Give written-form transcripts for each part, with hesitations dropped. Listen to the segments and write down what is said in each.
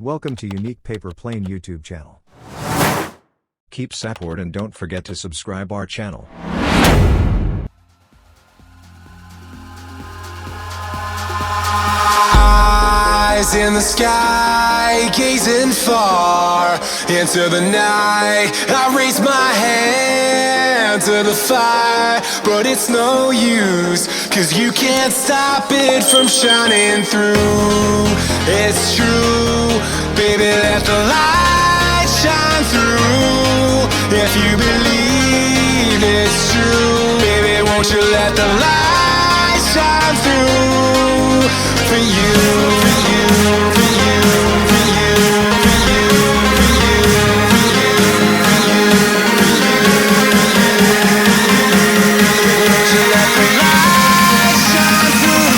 Welcome to Unique Paper Plane YouTube channel. Keep support and don't forget to subscribe our channel. Eyes in the sky, gazing far into the night. I raise my hand to the fire, but it's no use, 'cause you can't stop it from shining through. It's true, baby, let the light shine through. If you believe it's true, baby, won't you let the light shine through for you, for you, for you, for you, for you, for you, for you, for you, for you. Won't you let the light shine through?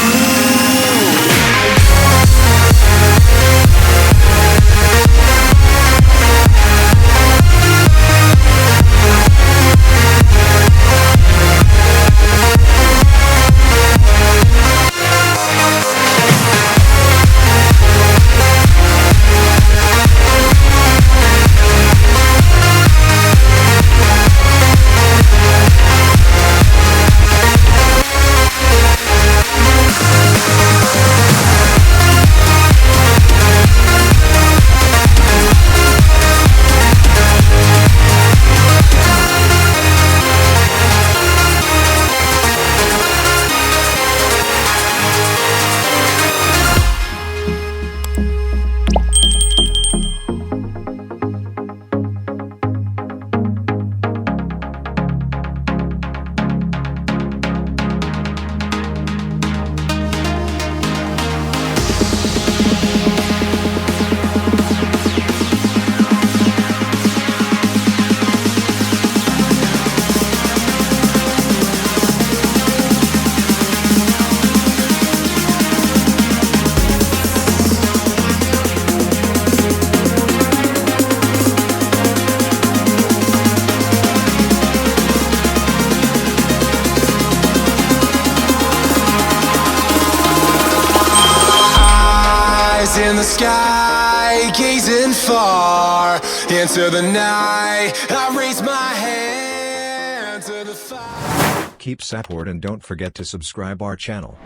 In the sky, gazing far into the night, I raise my hand to the fire. Keep support and don't forget to subscribe our channel.